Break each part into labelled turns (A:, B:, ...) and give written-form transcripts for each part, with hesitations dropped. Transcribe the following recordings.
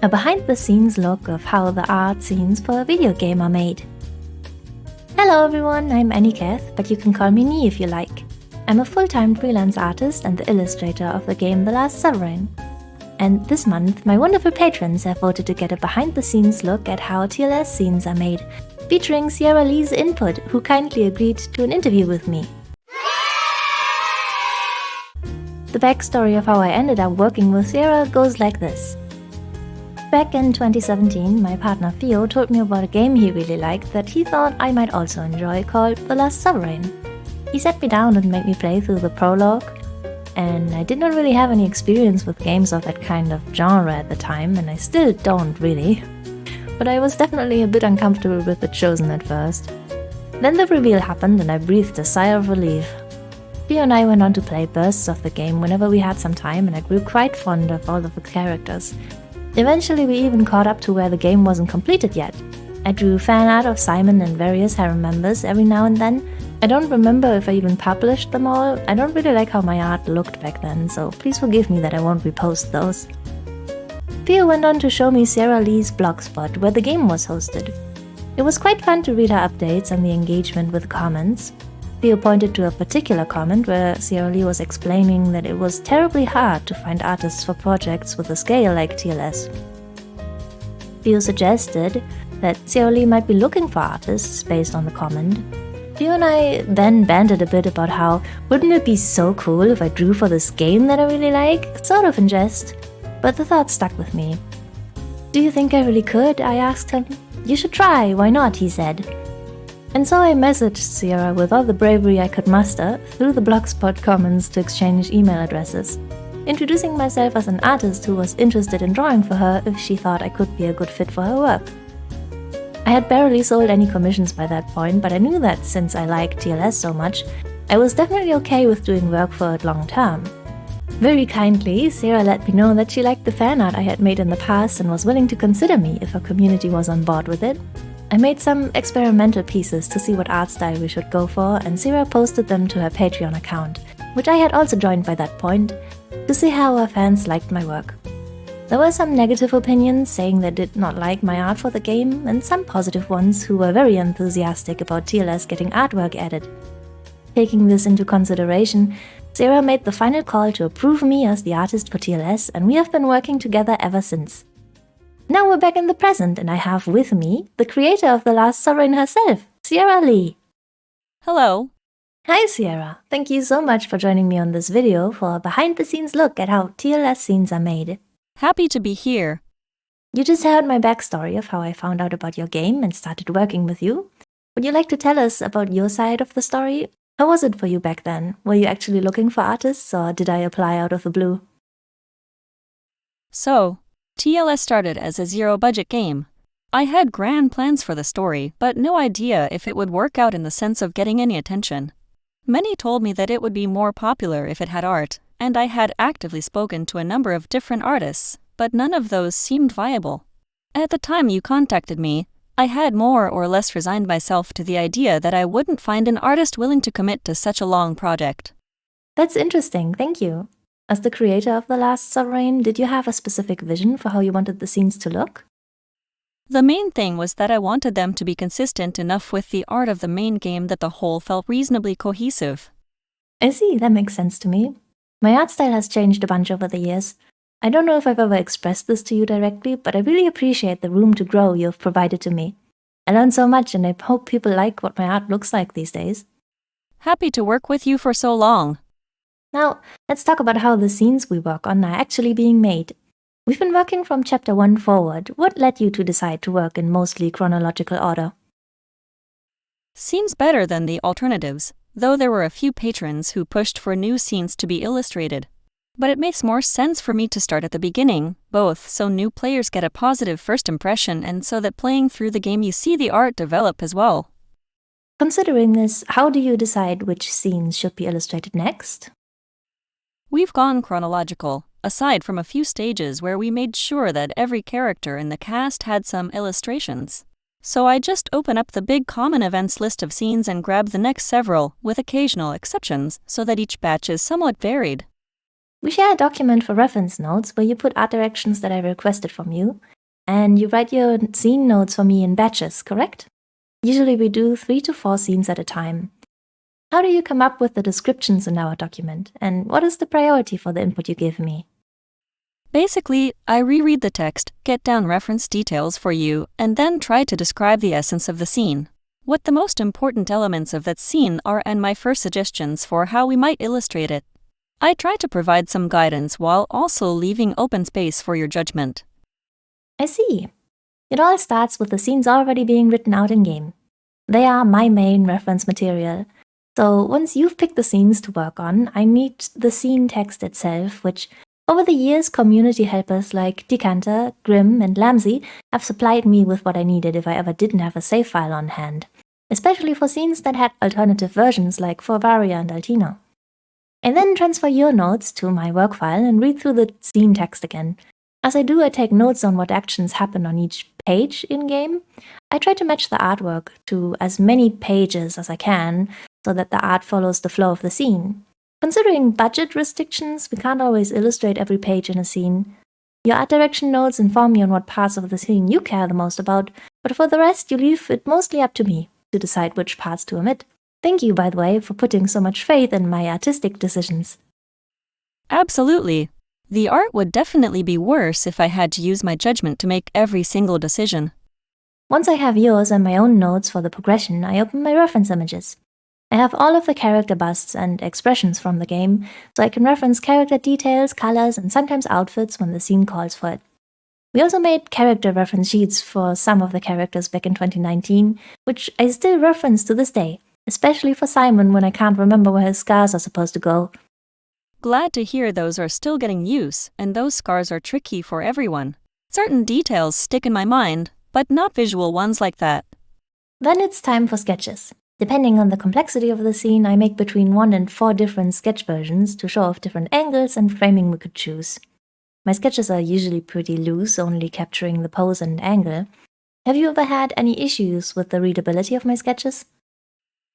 A: a behind-the-scenes look of how the art scenes for a video game are made. Hello everyone, I'm Aniketh, but you can call me Nee if you like. I'm a full-time freelance artist and the illustrator of the game The Last Sovereign. And this month, my wonderful patrons have voted to get a behind-the-scenes look at how TLS scenes are made, featuring Sierra Lee's input, who kindly agreed to an interview with me. The backstory of how I ended up working with Sierra goes like this. Back in 2017, my partner Theo told me about a game he really liked that he thought I might also enjoy called The Last Sovereign. He sat me down and made me play through the prologue, and I did not really have any experience with games of that kind of genre at the time, and I still don't really. But I was definitely a bit uncomfortable with The Chosen at first. Then the reveal happened and I breathed a sigh of relief. Theo and I went on to play bursts of the game whenever we had some time, and I grew quite fond of all of the characters. Eventually we even caught up to where the game wasn't completed yet. I drew fan art of Simon and various harem members every now and then. I don't remember if I even published them all. I don't really like how my art looked back then, so please forgive me that I won't repost those. Theo went on to show me Sierra Lee's blogspot where the game was hosted. It was quite fun to read her updates and the engagement with comments. Theo pointed to a particular comment where Sierra Lee was explaining that it was terribly hard to find artists for projects with a scale like TLS. Theo suggested that Sierra Lee might be looking for artists based on the comment. Theo and I then bantered a bit about how, wouldn't it be so cool if I drew for this game that I really like, sort of in jest, but the thought stuck with me. Do you think I really could? I asked him. You should try, why not, he said. And so I messaged Sierra with all the bravery I could muster through the blogspot comments to exchange email addresses, introducing myself as an artist who was interested in drawing for her if she thought I could be a good fit for her work. I had barely sold any commissions by that point, but I knew that since I liked TLS so much, I was definitely okay with doing work for it long term. Very kindly, Sierra let me know that she liked the fan art I had made in the past and was willing to consider me if her community was on board with it. I made some experimental pieces to see what art style we should go for, and Sierra posted them to her Patreon account, which I had also joined by that point, to see how her fans liked my work. There were some negative opinions saying they did not like my art for the game, and some positive ones who were very enthusiastic about TLS getting artwork added. Taking this into consideration, Sierra made the final call to approve me as the artist for TLS, and we have been working together ever since. Now we're back in the present, and I have with me the creator of The Last Sovereign herself, Sierra Lee.
B: Hello.
A: Hi Sierra, thank you so much for joining me on this video for a behind-the-scenes look at how TLS scenes are made.
B: Happy to be here.
A: You just heard my backstory of how I found out about your game and started working with you. Would you like to tell us about your side of the story? How was it for you back then? Were you actually looking for artists, or did I apply out of the blue?
B: So, TLS started as a zero-budget game. I had grand plans for the story, but no idea if it would work out in the sense of getting any attention. Many told me that it would be more popular if it had art, and I had actively spoken to a number of different artists, but none of those seemed viable. At the time you contacted me, I had more or less resigned myself to the idea that I wouldn't find an artist willing to commit to such a long project.
A: That's interesting, thank you. As the creator of The Last Sovereign, did you have a specific vision for how you wanted the scenes to look?
B: The main thing was that I wanted them to be consistent enough with the art of the main game that the whole felt reasonably cohesive.
A: I see, that makes sense to me. My art style has changed a bunch over the years. I don't know if I've ever expressed this to you directly, but I really appreciate the room to grow you have provided to me. I learned so much, and I hope people like what my art looks like these days.
B: Happy to work with you for so long.
A: Now, let's talk about how the scenes we work on are actually being made. We've been working from Chapter 1 forward. What led you to decide to work in mostly chronological order?
B: Seems better than the alternatives, though there were a few patrons who pushed for new scenes to be illustrated. But it makes more sense for me to start at the beginning, both so new players get a positive first impression and so that playing through the game you see the art develop as well.
A: Considering this, how do you decide which scenes should be illustrated next?
B: We've gone chronological, aside from a few stages where we made sure that every character in the cast had some illustrations. So I just open up the big common events list of scenes and grab the next several, with occasional exceptions, so that each batch is somewhat varied.
A: We share a document for reference notes where you put art directions that I requested from you, and you write your scene notes for me in batches, correct? Usually we do 3 to 4 scenes at a time. How do you come up with the descriptions in our document, and what is the priority for the input you give me?
B: Basically, I reread the text, get down reference details for you, and then try to describe the essence of the scene. What the most important elements of that scene are and my first suggestions for how we might illustrate it. I try to provide some guidance while also leaving open space for your judgment.
A: I see. It all starts with the scenes already being written out in-game. They are my main reference material. So once you've picked the scenes to work on, I need the scene text itself, which over the years community helpers like Decanter, Grimm, and Lamsey have supplied me with what I needed if I ever didn't have a save file on hand, especially for scenes that had alternative versions like for Varia and Altino. I then transfer your notes to my work file and read through the scene text again. As I do, I take notes on what actions happen on each page in-game. I try to match the artwork to as many pages as I can so that the art follows the flow of the scene. Considering budget restrictions, we can't always illustrate every page in a scene. Your art direction notes inform me on what parts of the scene you care the most about, but for the rest you leave it mostly up to me to decide which parts to omit. Thank you, by the way, for putting so much faith in my artistic decisions.
B: Absolutely. The art would definitely be worse if I had to use my judgment to make every single decision.
A: Once I have yours and my own notes for the progression, I open my reference images. I have all of the character busts and expressions from the game, so I can reference character details, colors, and sometimes outfits when the scene calls for it. We also made character reference sheets for some of the characters back in 2019, which I still reference to this day, especially for Simon when I can't remember where his scars are supposed to go.
B: Glad to hear those are still getting use, and those scars are tricky for everyone. Certain details stick in my mind, but not visual ones like that.
A: Then it's time for sketches. Depending on the complexity of the scene, I make between 1 and 4 different sketch versions to show off different angles and framing we could choose. My sketches are usually pretty loose, only capturing the pose and angle. Have you ever had any issues with the readability of my sketches?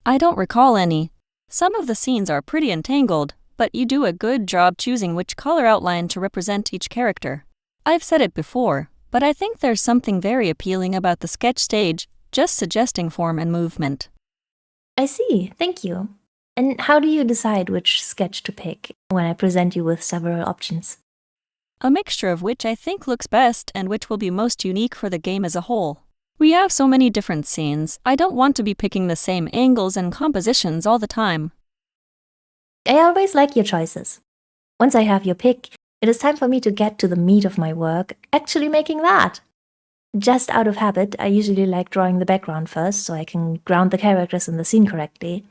B: I don't recall any. Some of the scenes are pretty entangled, but you do a good job choosing which color outline to represent each character. I've said it before, but I think there's something very appealing about the sketch stage, just suggesting form and movement.
A: I see, thank you. And how do you decide which sketch to pick when I present you with several options?
B: A mixture of which I think looks best and which will be most unique for the game as a whole. We have so many different scenes, I don't want to be picking the same angles and compositions all the time.
A: I always like your choices. Once I have your pick, it is time for me to get to the meat of my work, actually making that. Just out of habit, I usually like drawing the background first so I can ground the characters in the scene correctly.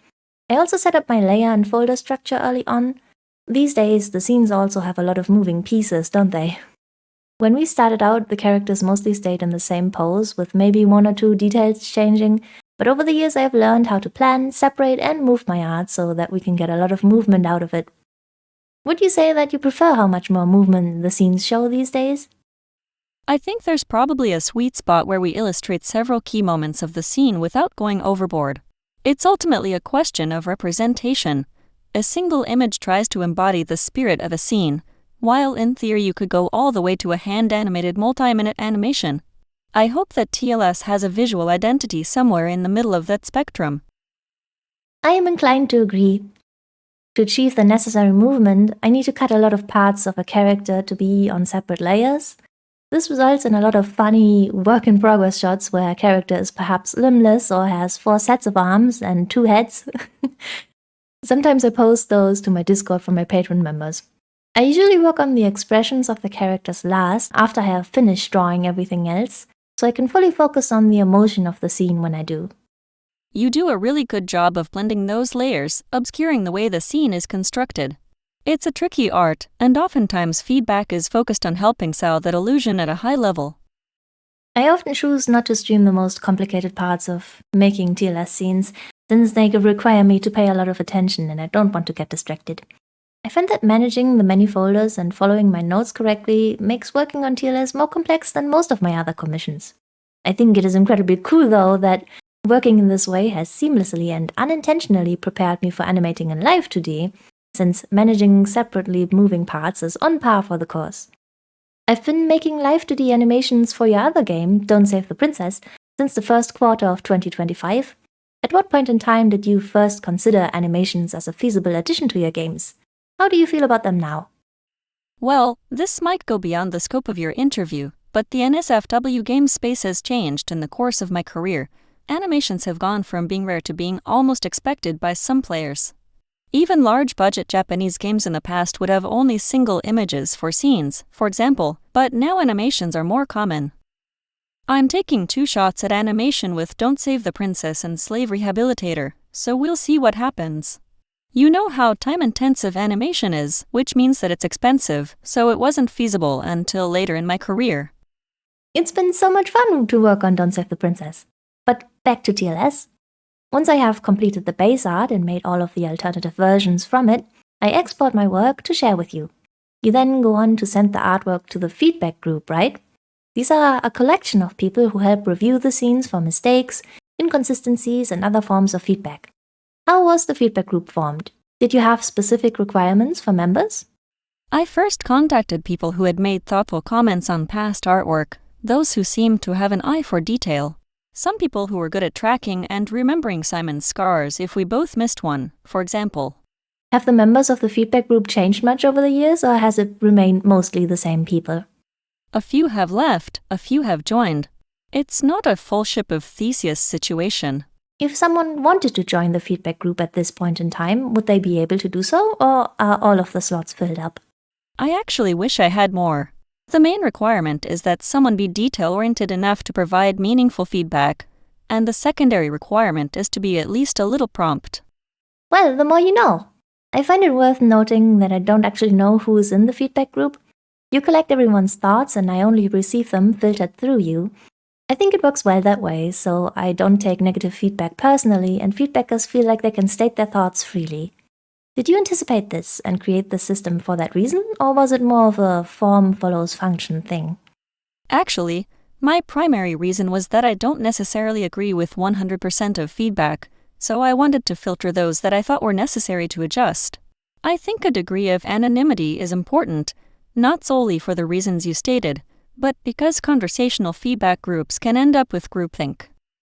A: I also set up my layer and folder structure early on. These days, the scenes also have a lot of moving pieces, don't they? When we started out, the characters mostly stayed in the same pose, with maybe 1 or 2 details changing, but over the years I have learned how to plan, separate, and move my art so that we can get a lot of movement out of it. Would you say that you prefer how much more movement the scenes show these days?
B: I think there's probably a sweet spot where we illustrate several key moments of the scene without going overboard. It's ultimately a question of representation. A single image tries to embody the spirit of a scene, while in theory you could go all the way to a hand-animated multi-minute animation. I hope that TLS has a visual identity somewhere in the middle of that spectrum.
A: I am inclined to agree. To achieve the necessary movement, I need to cut a lot of parts of a character to be on separate layers. This results in a lot of funny work-in-progress shots where a character is perhaps limbless or has 4 sets of arms and 2 heads. Sometimes I post those to my Discord for my Patreon members. I usually work on the expressions of the characters last, after I have finished drawing everything else, so I can fully focus on the emotion of the scene when I do.
B: You do a really good job of blending those layers, obscuring the way the scene is constructed. It's a tricky art, and oftentimes feedback is focused on helping sell that illusion at a high level.
A: I often choose not to stream the most complicated parts of making TLS scenes, since they require me to pay a lot of attention and I don't want to get distracted. I find that managing the many folders and following my notes correctly makes working on TLS more complex than most of my other commissions. I think it is incredibly cool, though, that working in this way has seamlessly and unintentionally prepared me for animating in live 2D, since managing separately moving parts is on par for the course. I've been making live 2D animations for your other game, Don't Save the Princess, since the first quarter of 2025. At what point in time did you first consider animations as a feasible addition to your games? How do you feel about them now?
B: Well, this might go beyond the scope of your interview, but the NSFW game space has changed in the course of my career. Animations have gone from being rare to being almost expected by some players. Even large-budget Japanese games in the past would have only single images for scenes, for example, but now animations are more common. I'm taking 2 shots at animation with Don't Save the Princess and Slave Rehabilitator, so we'll see what happens. You know how time-intensive animation is, which means that it's expensive, so it wasn't feasible until later in my career.
A: It's been so much fun to work on Don't Save the Princess. But back to TLS. Once I have completed the base art and made all of the alternative versions from it, I export my work to share with you. You then go on to send the artwork to the feedback group, right? These are a collection of people who help review the scenes for mistakes, inconsistencies, and other forms of feedback. How was the feedback group formed? Did you have specific requirements for members?
B: I first contacted people who had made thoughtful comments on past artwork, those who seemed to have an eye for detail. Some people who were good at tracking and remembering Simon's scars if we both missed one, for example.
A: Have the members of the feedback group changed much over the years, or has it remained mostly the same people?
B: A few have left, a few have joined. It's not a full ship of Theseus situation.
A: If someone wanted to join the feedback group at this point in time, would they be able to do so, or are all of the slots filled up?
B: I actually wish I had more. The main requirement is that someone be detail-oriented enough to provide meaningful feedback, and the secondary requirement is to be at least a little prompt.
A: Well, the more you know. I find it worth noting that I don't actually know who is in the feedback group. You collect everyone's thoughts and I only receive them filtered through you. I think it works well that way, so I don't take negative feedback personally and feedbackers feel like they can state their thoughts freely. Did you anticipate this and create the system for that reason, or was it more of a form follows function thing?
B: Actually, my primary reason was that I don't necessarily agree with 100% of feedback, so I wanted to filter those that I thought were necessary to adjust. I think a degree of anonymity is important, not solely for the reasons you stated, but because conversational feedback groups can end up with groupthink.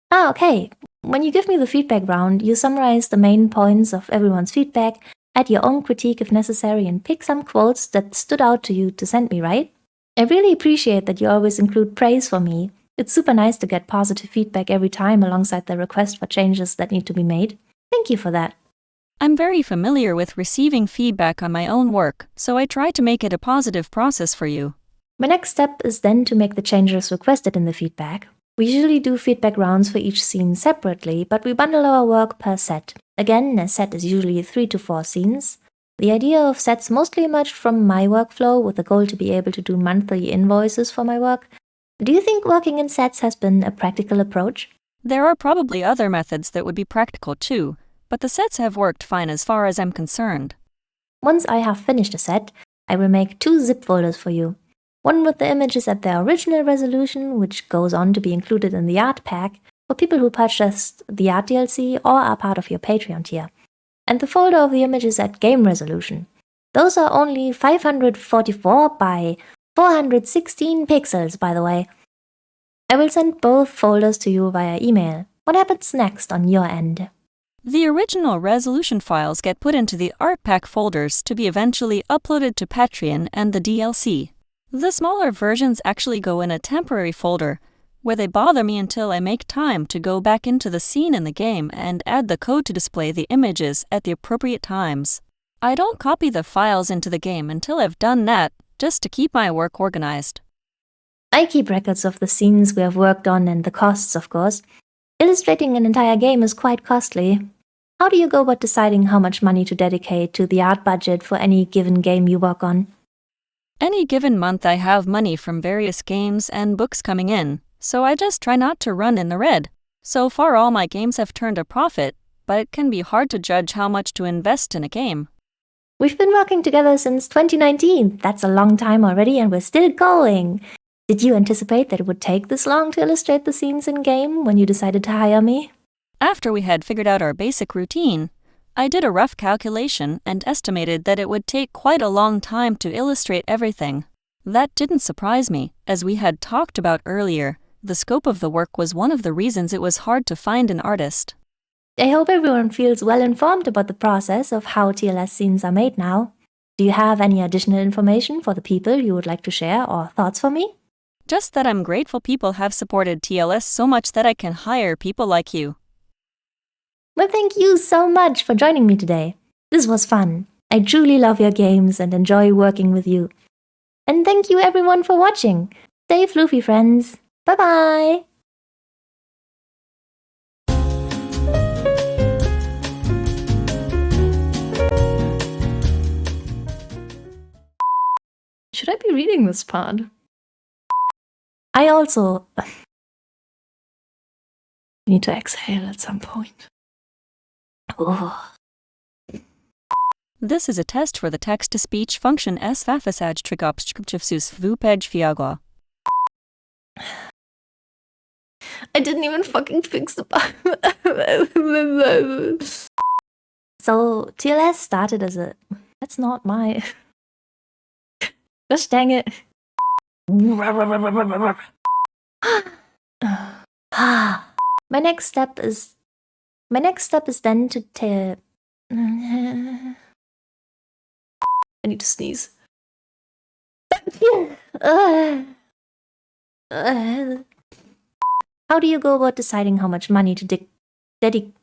A: Ah, okay. When you give me the feedback round, you summarize the main points of everyone's feedback, add your own critique if necessary, and pick some quotes that stood out to you to send me, right? I really appreciate that you always include praise for me. It's super nice to get positive feedback every time alongside the request for changes that need to be made. Thank you for that.
B: I'm very familiar with receiving feedback on my own work, so I try to make it a positive process for you.
A: My next step is then to make the changes requested in the feedback. We usually do feedback rounds for each scene separately, but we bundle our work per set. Again, a set is usually 3 to 4 scenes. The idea of sets mostly emerged from my workflow with the goal to be able to do monthly invoices for my work. Do you think working in sets has been a practical approach?
B: There are probably other methods that would be practical too, but the sets have worked fine as far as I'm concerned.
A: Once I have finished a set, I will make 2 zip folders for you. One with the images at their original resolution, which goes on to be included in the art pack for people who purchased the art DLC or are part of your Patreon tier, and the folder of the images at game resolution. Those are only 544 by 416 pixels, by the way. I will send both folders to you via email. What happens next on your end?
B: The original resolution files get put into the art pack folders to be eventually uploaded to Patreon and the DLC. The smaller versions actually go in a temporary folder, where they bother me until I make time to go back into the scene in the game and add the code to display the images at the appropriate times. I don't copy the files into the game until I've done that, just to keep my work organized.
A: I keep records of the scenes we have worked on and the costs, of course. Illustrating an entire game is quite costly. How do you go about deciding how much money to dedicate to the art budget for any given game you work on?
B: Any given month I have money from various games and books coming in, so I just try not to run in the red. So far all my games have turned a profit, but it can be hard to judge how much to invest in a game.
A: We've been working together since 2019. That's a long time already and we're still going. Did you anticipate that it would take this long to illustrate the scenes in-game when you decided to hire me?
B: After we had figured out our basic routine, I did a rough calculation and estimated that it would take quite a long time to illustrate everything. That didn't surprise me, as we had talked about earlier. The scope of the work was one of the reasons it was hard to find an artist.
A: I hope everyone feels well informed about the process of how TLS scenes are made now. Do you have any additional information for the people you would like to share or thoughts for me?
B: Just that I'm grateful people have supported TLS so much that I can hire people like you.
A: Well, thank you so much for joining me today. This was fun. I truly love your games and enjoy working with you. And thank you everyone for watching. Stay floofy, friends. Bye-bye! Should I be reading this part? I also need to exhale at some point. Oh.
B: This is a test for the text-to-speech function sfafasaj trikopskripchivsus vupej fiagwa.
A: I didn't even fucking fix the bug. So, TLS started as a... That's not my... Gosh dang it. My next step is then to I need to sneeze. How do you go about deciding how much money to dedicate?